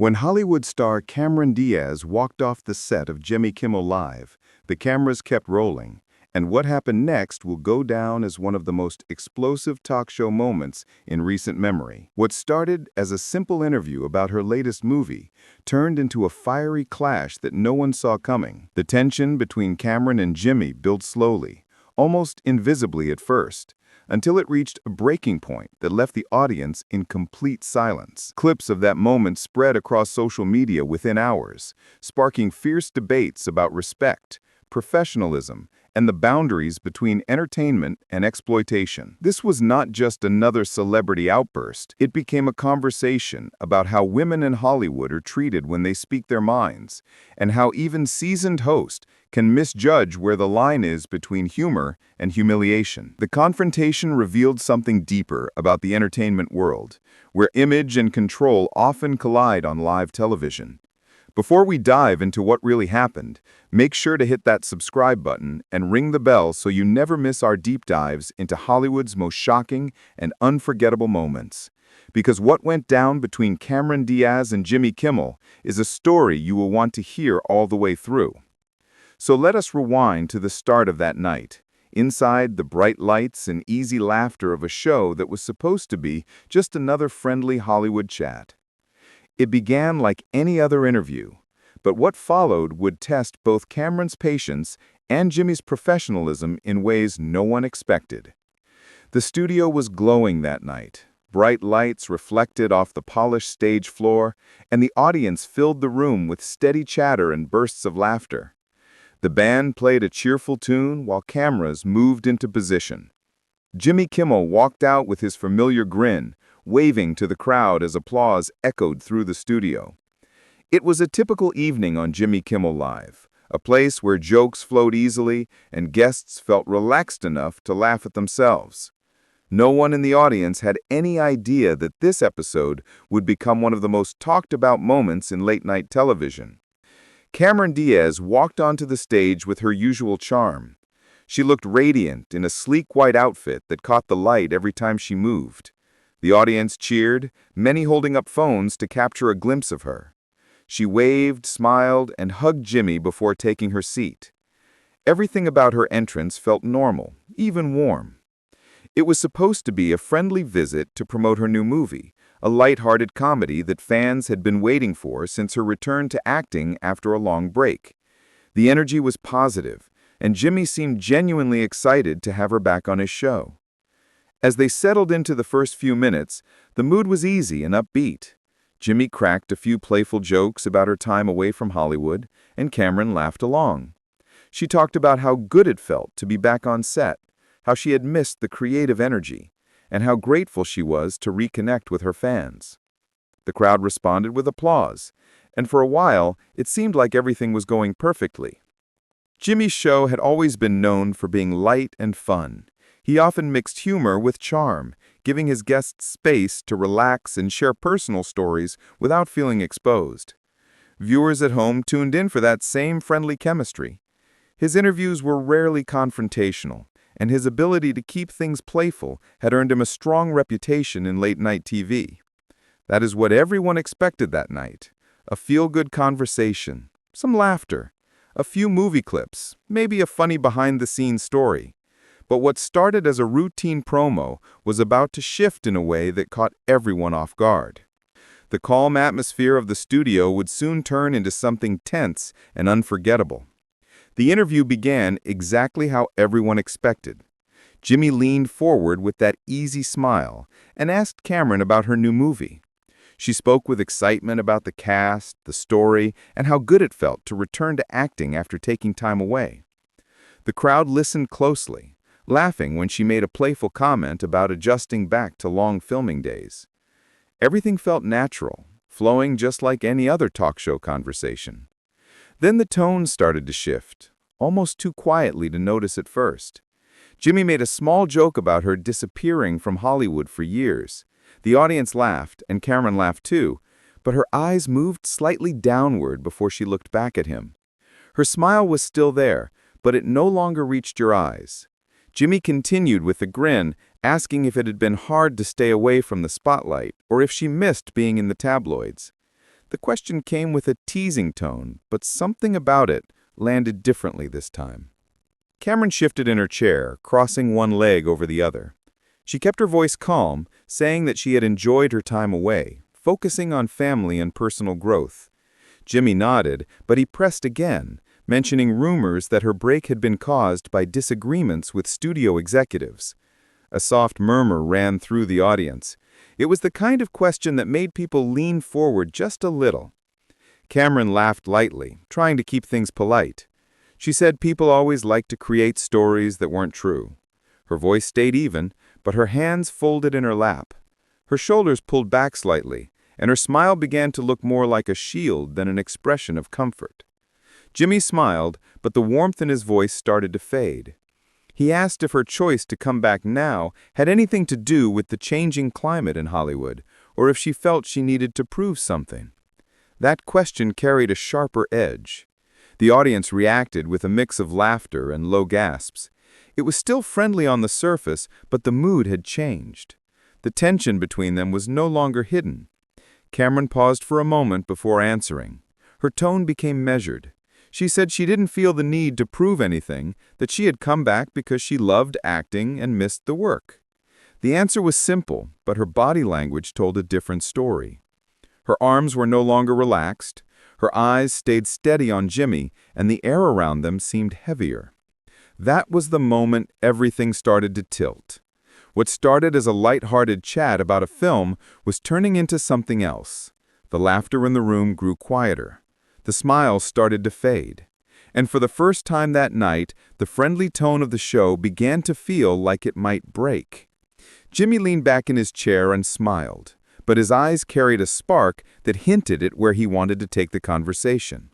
When Hollywood star Cameron Diaz walked off the set of Jimmy Kimmel Live, the cameras kept rolling, and what happened next will go down as one of the most explosive talk show moments in recent memory. What started as a simple interview about her latest movie turned into a fiery clash that no one saw coming. The tension between Cameron and Jimmy built slowly, almost invisibly at first, until it reached a breaking point that left the audience in complete silence. Clips of that moment spread across social media within hours, sparking fierce debates about respect, professionalism, and the boundaries between entertainment and exploitation. This was not just another celebrity outburst. It became a conversation about how women in Hollywood are treated when they speak their minds, and how even seasoned hosts can misjudge where the line is between humor and humiliation. The confrontation revealed something deeper about the entertainment world, where image and control often collide on live television. Before we dive into what really happened, make sure to hit that subscribe button and ring the bell so you never miss our deep dives into Hollywood's most shocking and unforgettable moments. Because what went down between Cameron Diaz and Jimmy Kimmel is a story you will want to hear all the way through. So let us rewind to the start of that night, inside the bright lights and easy laughter of a show that was supposed to be just another friendly Hollywood chat. It began like any other interview, but what followed would test both Cameron's patience and Jimmy's professionalism in ways no one expected. The studio was glowing that night. Bright lights reflected off the polished stage floor, and the audience filled the room with steady chatter and bursts of laughter. The band played a cheerful tune while cameras moved into position. Jimmy Kimmel walked out with his familiar grin, waving to the crowd as applause echoed through the studio. It was a typical evening on Jimmy Kimmel Live, a place where jokes flowed easily and guests felt relaxed enough to laugh at themselves. No one in the audience had any idea that this episode would become one of the most talked about moments in late-night television. Cameron Diaz walked onto the stage with her usual charm. She looked radiant in a sleek white outfit that caught the light every time she moved. The audience cheered, many holding up phones to capture a glimpse of her. She waved, smiled, and hugged Jimmy before taking her seat. Everything about her entrance felt normal, even warm. It was supposed to be a friendly visit to promote her new movie, a light-hearted comedy that fans had been waiting for since her return to acting after a long break. The energy was positive, and Jimmy seemed genuinely excited to have her back on his show. As they settled into the first few minutes, the mood was easy and upbeat. Jimmy cracked a few playful jokes about her time away from Hollywood, and Cameron laughed along. She talked about how good it felt to be back on set, how she had missed the creative energy, and how grateful she was to reconnect with her fans. The crowd responded with applause, and for a while, it seemed like everything was going perfectly. Jimmy's show had always been known for being light and fun. He often mixed humor with charm, giving his guests space to relax and share personal stories without feeling exposed. Viewers at home tuned in for that same friendly chemistry. His interviews were rarely confrontational, and his ability to keep things playful had earned him a strong reputation in late-night TV. That is what everyone expected that night: a feel-good conversation, some laughter, a few movie clips, maybe a funny behind-the-scenes story. But what started as a routine promo was about to shift in a way that caught everyone off guard. The calm atmosphere of the studio would soon turn into something tense and unforgettable. The interview began exactly how everyone expected. Jimmy leaned forward with that easy smile and asked Cameron about her new movie. She spoke with excitement about the cast, the story, and how good it felt to return to acting after taking time away. The crowd listened closely, laughing when she made a playful comment about adjusting back to long filming days. Everything felt natural, flowing just like any other talk show conversation. Then the tone started to shift, almost too quietly to notice at first. Jimmy made a small joke about her disappearing from Hollywood for years. The audience laughed, and Cameron laughed too, but her eyes moved slightly downward before she looked back at him. Her smile was still there, but it no longer reached your eyes. Jimmy continued with a grin, asking if it had been hard to stay away from the spotlight or if she missed being in the tabloids. The question came with a teasing tone, but something about it landed differently this time. Cameron shifted in her chair, crossing one leg over the other. She kept her voice calm, saying that she had enjoyed her time away, focusing on family and personal growth. Jimmy nodded, but he pressed again, mentioning rumors that her break had been caused by disagreements with studio executives. A soft murmur ran through the audience. It was the kind of question that made people lean forward just a little. Cameron laughed lightly, trying to keep things polite. She said people always liked to create stories that weren't true. Her voice stayed even, but her hands folded in her lap. Her shoulders pulled back slightly, and her smile began to look more like a shield than an expression of comfort. Jimmy smiled, but the warmth in his voice started to fade. He asked if her choice to come back now had anything to do with the changing climate in Hollywood, or if she felt she needed to prove something. That question carried a sharper edge. The audience reacted with a mix of laughter and low gasps. It was still friendly on the surface, but the mood had changed. The tension between them was no longer hidden. Cameron paused for a moment before answering. Her tone became measured. She said she didn't feel the need to prove anything, that she had come back because she loved acting and missed the work. The answer was simple, but her body language told a different story. Her arms were no longer relaxed. Her eyes stayed steady on Jimmy, and the air around them seemed heavier. That was the moment everything started to tilt. What started as a light-hearted chat about a film was turning into something else. The laughter in the room grew quieter. The smiles started to fade. And for the first time that night, the friendly tone of the show began to feel like it might break. Jimmy leaned back in his chair and smiled, but his eyes carried a spark that hinted at where he wanted to take the conversation.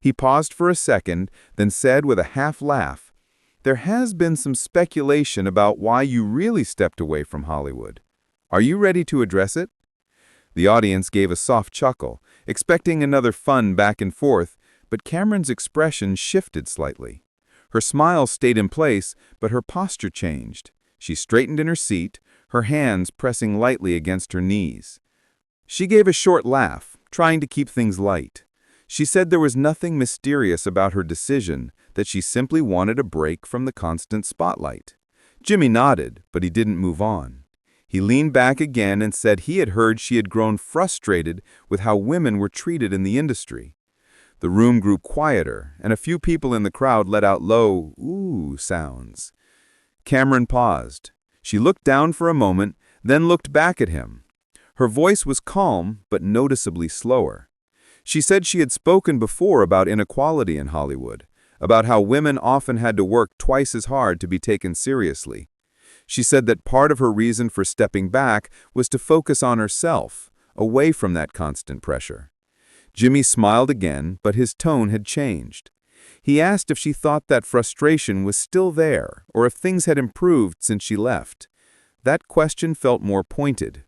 He paused for a second, then said with a half-laugh, "There has been some speculation about why you really stepped away from Hollywood. Are you ready to address it?" The audience gave a soft chuckle, expecting another fun back and forth, but Cameron's expression shifted slightly. Her smile stayed in place, but her posture changed. She straightened in her seat, her hands pressing lightly against her knees. She gave a short laugh, trying to keep things light. She said there was nothing mysterious about her decision, that she simply wanted a break from the constant spotlight. Jimmy nodded, but he didn't move on. He leaned back again and said he had heard she had grown frustrated with how women were treated in the industry. The room grew quieter, and a few people in the crowd let out low, "ooh" sounds. Cameron paused. She looked down for a moment, then looked back at him. Her voice was calm, but noticeably slower. She said she had spoken before about inequality in Hollywood, about how women often had to work twice as hard to be taken seriously. She said that part of her reason for stepping back was to focus on herself, away from that constant pressure. Jimmy smiled again, but his tone had changed. He asked if she thought that frustration was still there, or if things had improved since she left. That question felt more pointed.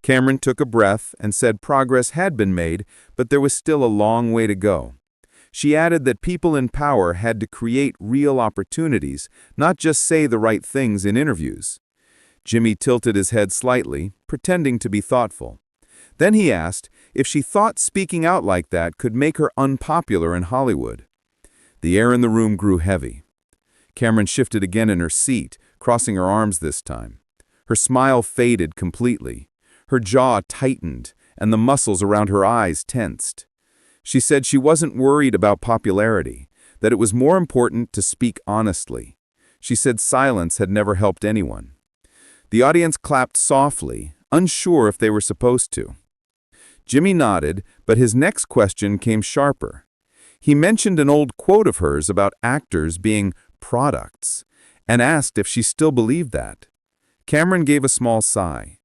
Cameron took a breath and said progress had been made, but there was still a long way to go. She added that people in power had to create real opportunities, not just say the right things in interviews. Jimmy tilted his head slightly, pretending to be thoughtful. Then he asked if she thought speaking out like that could make her unpopular in Hollywood. The air in the room grew heavy. Cameron shifted again in her seat, crossing her arms this time. Her smile faded completely. Her jaw tightened, and the muscles around her eyes tensed. She said she wasn't worried about popularity, that it was more important to speak honestly. She said silence had never helped anyone. The audience clapped softly, unsure if they were supposed to. Jimmy nodded, but his next question came sharper. He mentioned an old quote of hers about actors being products, and asked if she still believed that. Cameron gave a small sigh.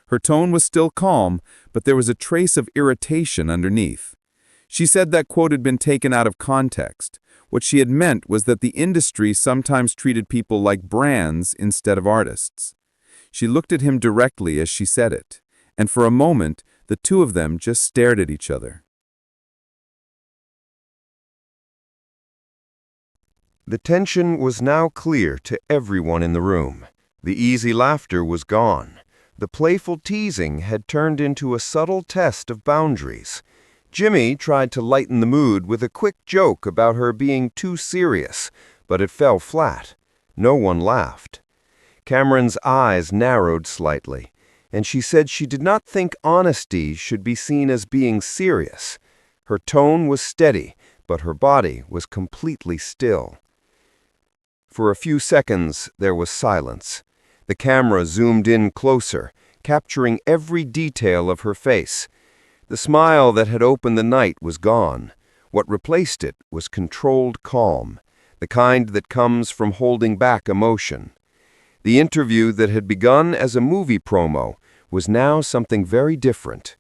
Her tone was still calm, but there was a trace of irritation underneath. She said that quote had been taken out of context. What she had meant was that the industry sometimes treated people like brands instead of artists. She looked at him directly as she said it, and for a moment, the two of them just stared at each other. The tension was now clear to everyone in the room. The easy laughter was gone. The playful teasing had turned into a subtle test of boundaries. Jimmy tried to lighten the mood with a quick joke about her being too serious, but it fell flat. No one laughed. Cameron's eyes narrowed slightly, and she said she did not think honesty should be seen as being serious. Her tone was steady, but her body was completely still. For a few seconds, there was silence. The camera zoomed in closer, capturing every detail of her face. The smile that had opened the night was gone. What replaced it was controlled calm, the kind that comes from holding back emotion. The interview that had begun as a movie promo was now something very different.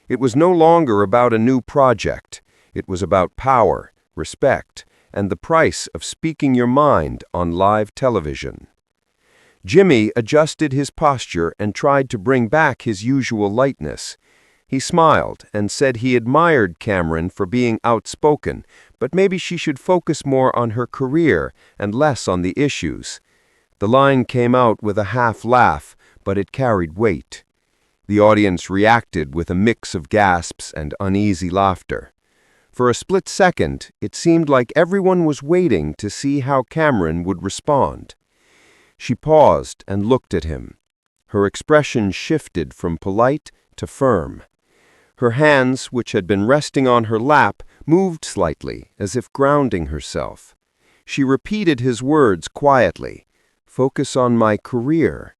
It was no longer about a new project. It was about power, respect, and the price of speaking your mind on live television. Jimmy adjusted his posture and tried to bring back his usual lightness. He smiled and said he admired Cameron for being outspoken, but maybe she should focus more on her career and less on the issues. The line came out with a half laugh, but it carried weight. The audience reacted with a mix of gasps and uneasy laughter. For a split second, it seemed like everyone was waiting to see how Cameron would respond. She paused and looked at him. Her expression shifted from polite to firm. Her hands, which had been resting on her lap, moved slightly, as if grounding herself. She repeated his words quietly, "Focus on my career."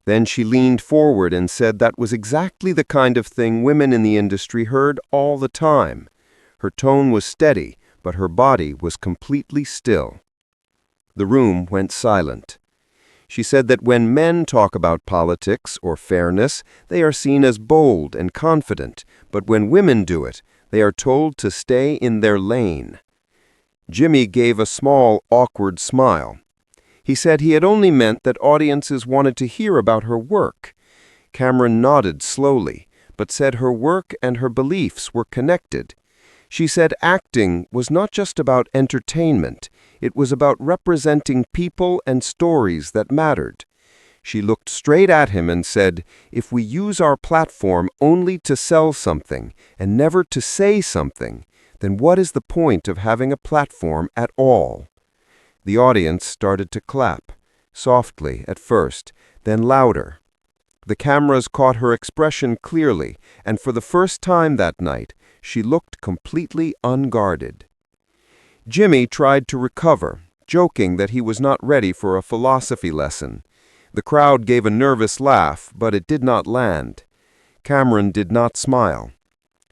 Then she leaned forward and said that was exactly the kind of thing women in the industry heard all the time. Her tone was steady, but her body was completely still. The room went silent. She said that when men talk about politics or fairness, they are seen as bold and confident, but when women do it, they are told to stay in their lane. Jimmy gave a small, awkward smile. He said he had only meant that audiences wanted to hear about her work. Cameron nodded slowly, but said her work and her beliefs were connected. She said acting was not just about entertainment, it was about representing people and stories that mattered. She looked straight at him and said, "If we use our platform only to sell something and never to say something, then what is the point of having a platform at all?" The audience started to clap, softly at first, then louder. The cameras caught her expression clearly, and for the first time that night, she looked completely unguarded. Jimmy tried to recover, joking that he was not ready for a philosophy lesson. The crowd gave a nervous laugh, but it did not land. Cameron did not smile.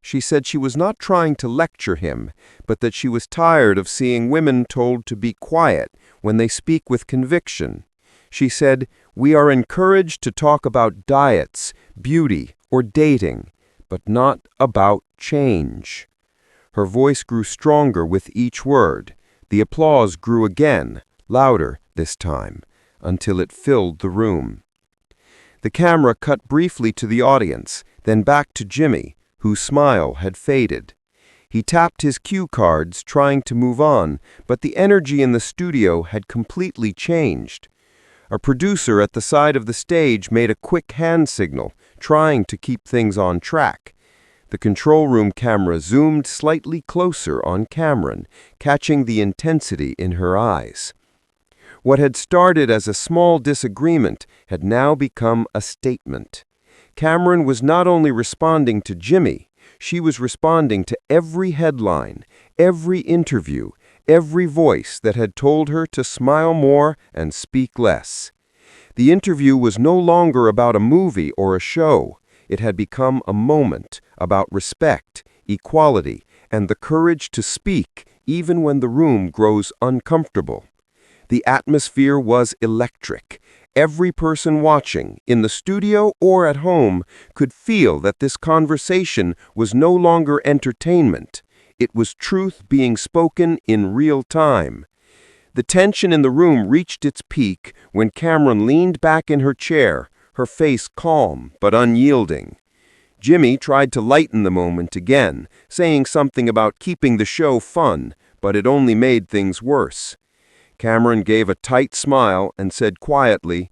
She said she was not trying to lecture him, but that she was tired of seeing women told to be quiet when they speak with conviction. She said, "We are encouraged to talk about diets, beauty, or dating, but not about change." Her voice grew stronger with each word. The applause grew again, louder this time, until it filled the room. The camera cut briefly to the audience, then back to Jimmy, whose smile had faded. He tapped his cue cards, trying to move on, but the energy in the studio had completely changed. A producer at the side of the stage made a quick hand signal, trying to keep things on track. The control room camera zoomed slightly closer on Cameron, catching the intensity in her eyes. What had started as a small disagreement had now become a statement. Cameron was not only responding to Jimmy, she was responding to every headline, every interview, every voice that had told her to smile more and speak less. The interview was no longer about a movie or a show. It had become a moment about respect, equality, and the courage to speak even when the room grows uncomfortable. The atmosphere was electric. Every person watching, in the studio or at home, could feel that this conversation was no longer entertainment. It was truth being spoken in real time. The tension in the room reached its peak when Cameron leaned back in her chair, her face calm but unyielding. Jimmy tried to lighten the moment again, saying something about keeping the show fun, but it only made things worse. Cameron gave a tight smile and said quietly,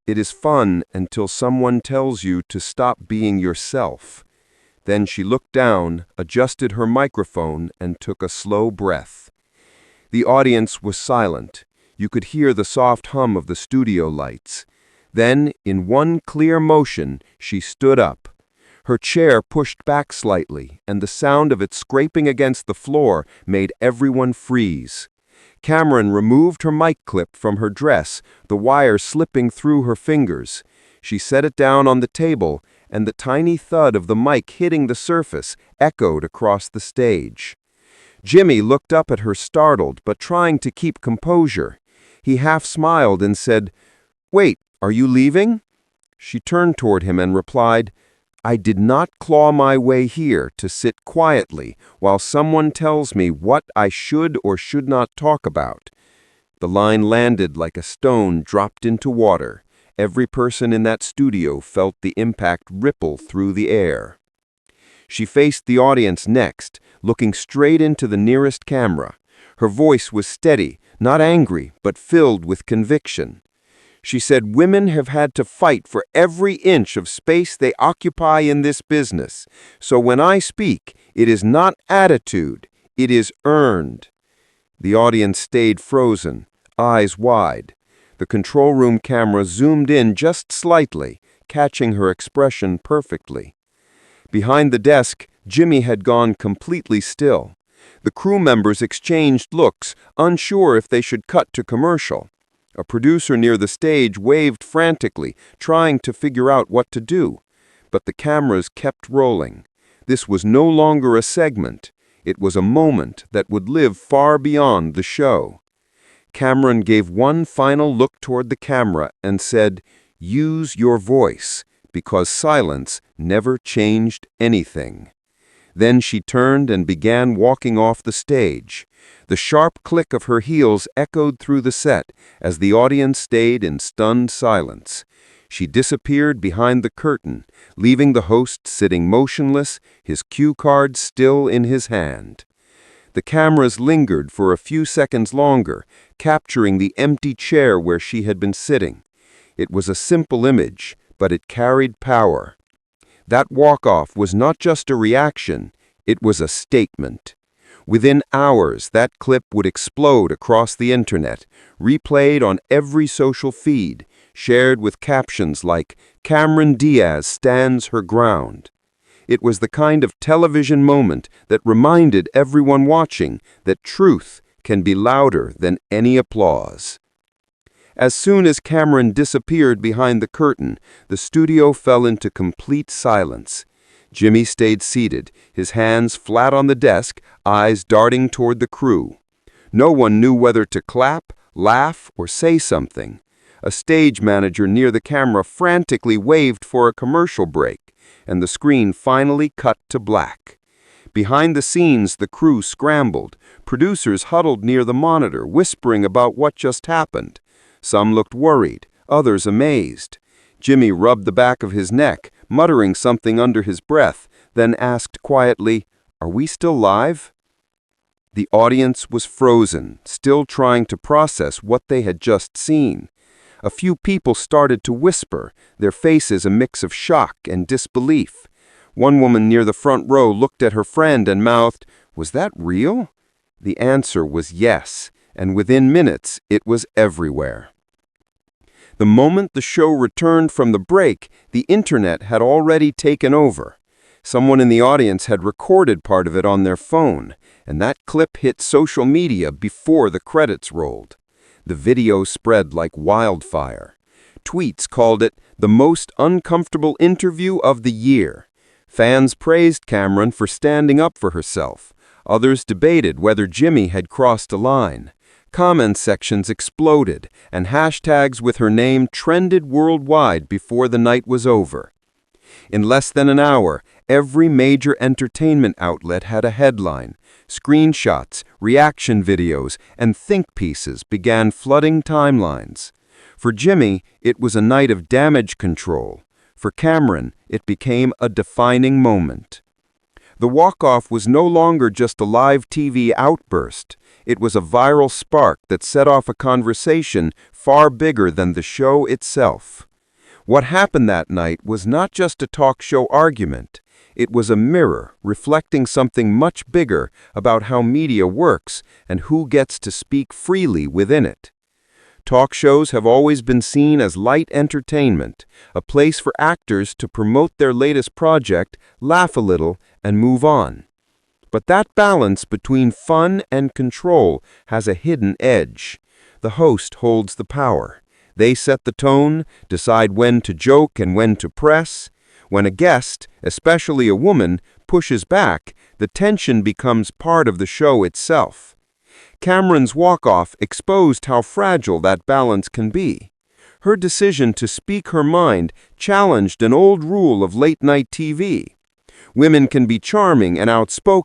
"It is fun until someone tells you to stop being yourself." Then she looked down, adjusted her microphone, and took a slow breath. The audience was silent. You could hear the soft hum of the studio lights. Then, in one clear motion, she stood up. Her chair pushed back slightly, and the sound of it scraping against the floor made everyone freeze. Cameron removed her mic clip from her dress, the wire slipping through her fingers. She set it down on the table, and the tiny thud of the mic hitting the surface echoed across the stage. Jimmy looked up at her, startled but trying to keep composure. He half smiled and said, "Wait, are you leaving?" She turned toward him and replied, "I did not claw my way here to sit quietly while someone tells me what I should or should not talk about." The line landed like a stone dropped into water. Every person in that studio felt the impact ripple through the air. She faced the audience next, looking straight into the nearest camera. Her voice was steady, not angry, but filled with conviction. She said, "Women have had to fight for every inch of space they occupy in this business. So when I speak, it is not attitude, it is earned." The audience stayed frozen, eyes wide. The control room camera zoomed in just slightly, catching her expression perfectly. Behind the desk, Jimmy had gone completely still. The crew members exchanged looks, unsure if they should cut to commercial. A producer near the stage waved frantically, trying to figure out what to do. But the cameras kept rolling. This was no longer a segment. It was a moment that would live far beyond the show. Cameron gave one final look toward the camera and said, "Use your voice, because silence never changed anything." Then she turned and began walking off the stage. The sharp click of her heels echoed through the set as the audience stayed in stunned silence. She disappeared behind the curtain, leaving the host sitting motionless, his cue card still in his hand. The cameras lingered for a few seconds longer, capturing the empty chair where she had been sitting. It was a simple image, but it carried power. That walk-off was not just a reaction, it was a statement. Within hours, that clip would explode across the internet, replayed on every social feed, shared with captions like, "Cameron Diaz stands her ground." It was the kind of television moment that reminded everyone watching that truth can be louder than any applause. As soon as Cameron disappeared behind the curtain, the studio fell into complete silence. Jimmy stayed seated, his hands flat on the desk, eyes darting toward the crew. No one knew whether to clap, laugh, or say something. A stage manager near the camera frantically waved for a commercial break, and the screen finally cut to black. Behind the scenes, the crew scrambled. Producers huddled near the monitor, whispering about what just happened. Some looked worried, others amazed. Jimmy rubbed the back of his neck, muttering something under his breath, then asked quietly, "Are we still live?" The audience was frozen, still trying to process what they had just seen. A few people started to whisper, their faces a mix of shock and disbelief. One woman near the front row looked at her friend and mouthed, "Was that real?" The answer was yes, and within minutes it was everywhere. The moment the show returned from the break, the internet had already taken over. Someone in the audience had recorded part of it on their phone, and that clip hit social media before the credits rolled. The video spread like wildfire. Tweets called it the most uncomfortable interview of the year. Fans praised Cameron for standing up for herself. Others debated whether Jimmy had crossed a line. Comment sections exploded, and hashtags with her name trended worldwide before the night was over. In less than an hour, every major entertainment outlet had a headline. Screenshots, reaction videos, and think pieces began flooding timelines. For Jimmy, it was a night of damage control. For Cameron, it became a defining moment. The walk-off was no longer just a live TV outburst. It was a viral spark that set off a conversation far bigger than the show itself. What happened that night was not just a talk show argument. It was a mirror reflecting something much bigger about how media works and who gets to speak freely within it. Talk shows have always been seen as light entertainment, a place for actors to promote their latest project, laugh a little, and move on. But that balance between fun and control has a hidden edge. The host holds the power. They set the tone, decide when to joke and when to press. When a guest, especially a woman, pushes back, the tension becomes part of the show itself. Cameron's walk-off exposed how fragile that balance can be. Her decision to speak her mind challenged an old rule of late-night TV. Women can be charming and outspoken,